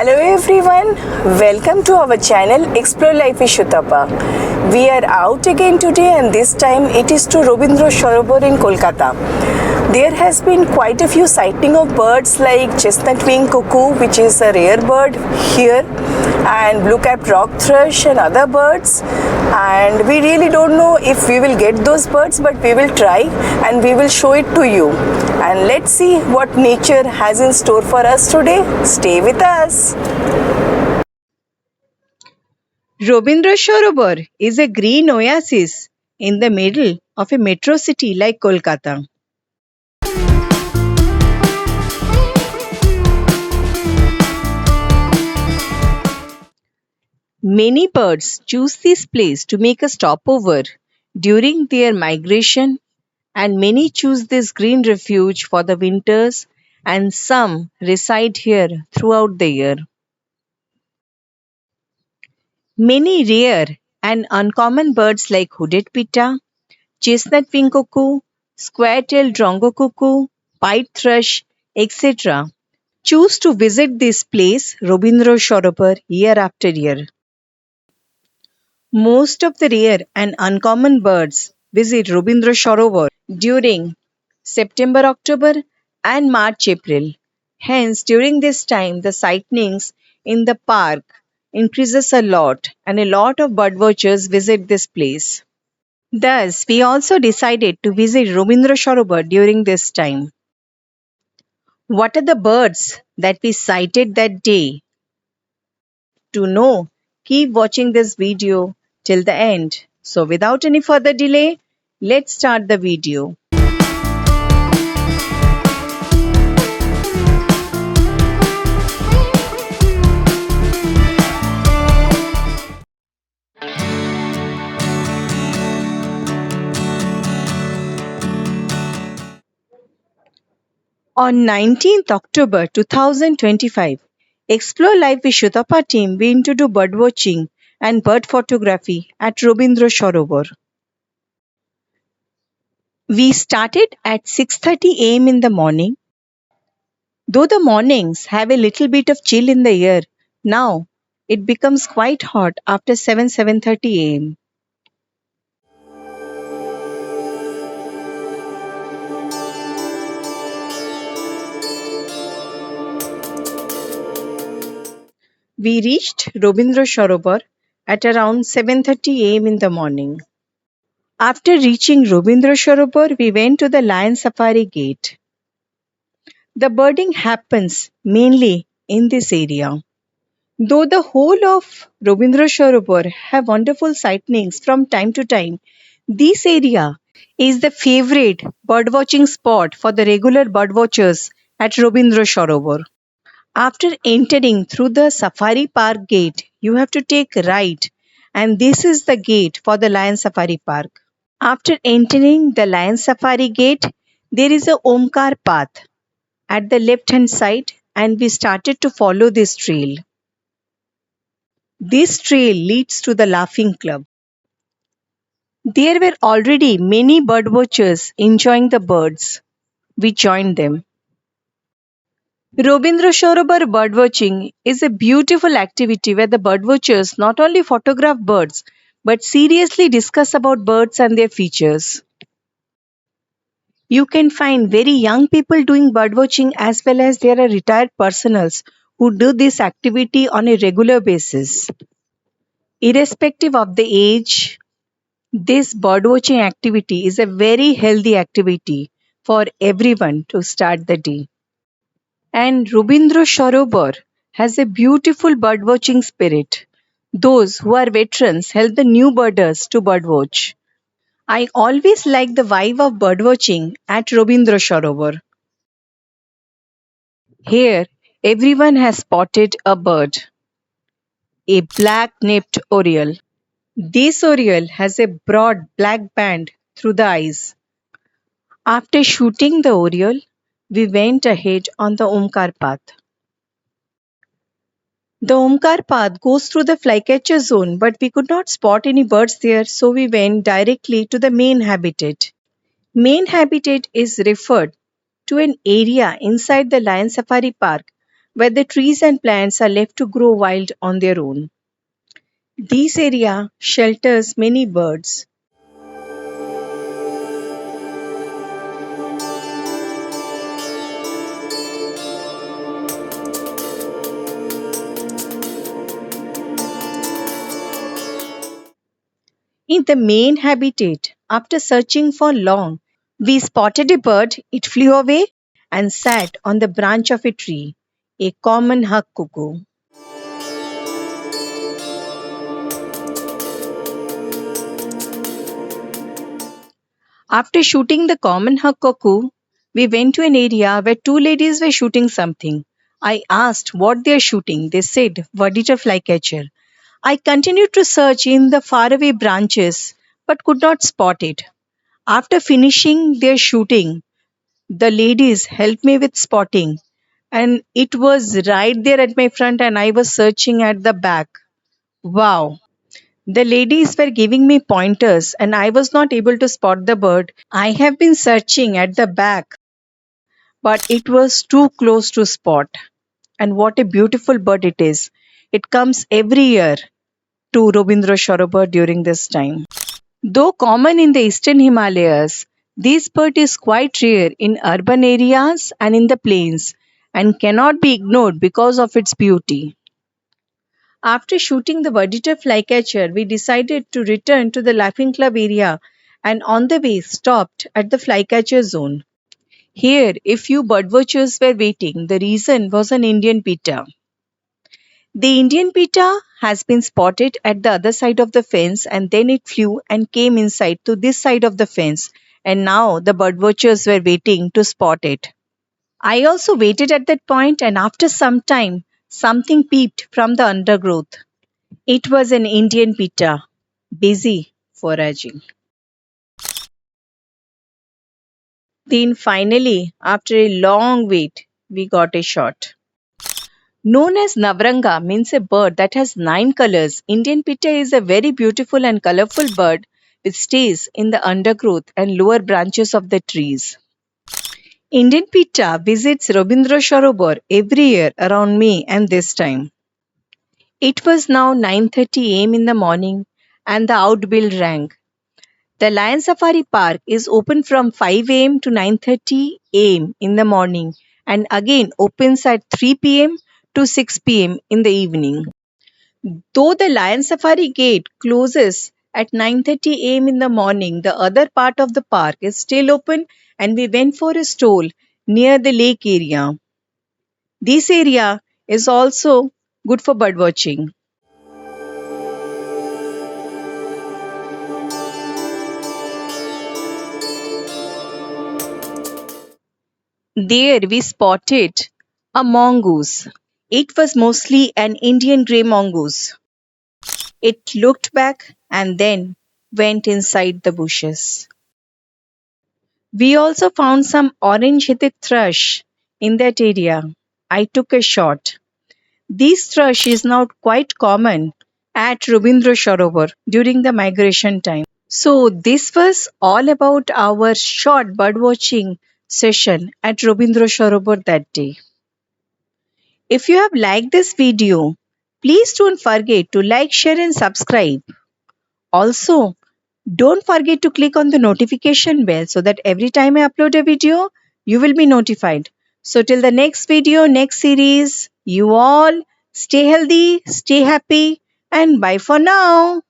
Hello everyone, welcome to our channel Explore Life with Sutapa. We are out again today and this time it is to Rabindra Sarobar in Kolkata. There has been quite a few sighting of birds like chestnut-winged cuckoo, which is a rare bird here, and blue-capped rock thrush and other birds, and we really don't know if we will get those birds, but we will try and we will show it to you. And let's see what nature has in store for us today. Stay with us. Rabindra Sarobar is a green oasis in the middle of a metro city like Kolkata. Many birds choose this place to make a stopover during their migration, and many choose this green refuge for the winters, and some reside here throughout the year. Many rare and uncommon birds like hooded pitta, chestnut-winged cuckoo, square-tailed drongo cuckoo, pied thrush, etc. choose to visit this place, Rabindra Sarobar, year after year. Most of the rare and uncommon birds visit Rabindra Sarobar during September-October and March-April. Hence, during this time, the sightings in the park increases a lot and a lot of birdwatchers visit this place. Thus, we also decided to visit Rabindra Sarobar during this time. What are the birds that we sighted that day? To know, keep watching this video till the end. So without any further delay, let's start the video. On 19th October 2025, Explore Life with Sutapa Team went to do birdwatching and bird photography at Rabindra Sarobar. We started at 6:30 am in the morning. Though the mornings have a little bit of chill in the air, now it becomes quite hot after 7:30 am. We reached Rabindra Sarobar at around 7:30 am in the morning. After reaching Rabindra Sarobar, we went to the Lion Safari Gate. The birding happens mainly in this area. Though the whole of Rabindra Sarobar have wonderful sightings from time to time, this area is the favorite birdwatching spot for the regular birdwatchers at Rabindra Sarobar. After entering through the Safari Park gate, you have to take right, and this is the gate for the Lion Safari Park. After entering the Lion Safari gate, there is a Omkar path at the left hand side, and we started to follow this trail. This trail leads to the Laughing Club. There were already many birdwatchers enjoying the birds. We joined them. Rabindra Sarobar birdwatching is a beautiful activity where the birdwatchers not only photograph birds but seriously discuss about birds and their features. You can find very young people doing birdwatching as well as there are retired personals who do this activity on a regular basis. Irrespective of the age, this birdwatching activity is a very healthy activity for everyone to start the day. And Rabindra Sarobar has a beautiful birdwatching spirit. Those who are veterans help the new birders to birdwatch. I always like the vibe of birdwatching at Rabindra Sarobar. Here, everyone has spotted a bird, a black-napped oriole. This oriole has a broad black band through the eyes. After shooting the oriole, we went ahead on the Omkar path. The Omkar path goes through the Flycatcher zone, but we could not spot any birds there, so we went directly to the main habitat. Main habitat is referred to an area inside the Lion Safari Park where the trees and plants are left to grow wild on their own. This area shelters many birds. In the main habitat, after searching for long, we spotted a bird. It flew away and sat on the branch of a tree, a common hawk cuckoo. After shooting the common hawk cuckoo, we went to an area where two ladies were shooting something. I asked what they are shooting. They said Verditer flycatcher. I continued to search in the faraway branches but could not spot it. After finishing their shooting, the ladies helped me with spotting, and it was right there at my front, and I was searching at the back. Wow! The ladies were giving me pointers, and I was not able to spot the bird. I have been searching at the back, but it was too close to spot. And what a beautiful bird it is! It comes every year to Rabindra Sarobar during this time. Though common in the eastern Himalayas, this bird is quite rare in urban areas and in the plains and cannot be ignored because of its beauty. After shooting the Verditer flycatcher, we decided to return to the Laughing Club area and on the way stopped at the flycatcher zone. Here, a few birdwatchers were waiting. The reason was an Indian Pitta. The Indian Pitta has been spotted at the other side of the fence and then it flew and came inside to this side of the fence and now the birdwatchers were waiting to spot it. I also waited at that point and after some time something peeped from the undergrowth. It was an Indian Pitta, busy foraging. Then finally, after a long wait, we got a shot. Known as Navranga means a bird that has 9 colors. Indian Pitta is a very beautiful and colorful bird which stays in the undergrowth and lower branches of the trees. Indian Pitta visits Rabindra Sarobar every year around May and this time. It was now 9:30 am in the morning and the outbill rang. The Lion Safari Park is open from 5 am to 9:30 am in the morning and again opens at 3 p.m. to 6 p.m. in the evening. Though the Lion Safari gate closes at 9:30 am in the morning, the other part of the park is still open and we went for a stroll near the lake area. This area is also good for birdwatching. There we spotted a mongoose. It was mostly an Indian grey mongoose. It looked back and then went inside the bushes. We also found some orange-headed thrush in that area. I took a shot. This thrush is now quite common at Rabindra Sarovar during the migration time. So this was all about our short birdwatching session at Rabindra Sarovar that day. If you have liked this video, please don't forget to like, share and subscribe. Also, don't forget to click on the notification bell so that every time I upload a video, you will be notified. So till the next video, next series, you all stay healthy, stay happy and bye for now.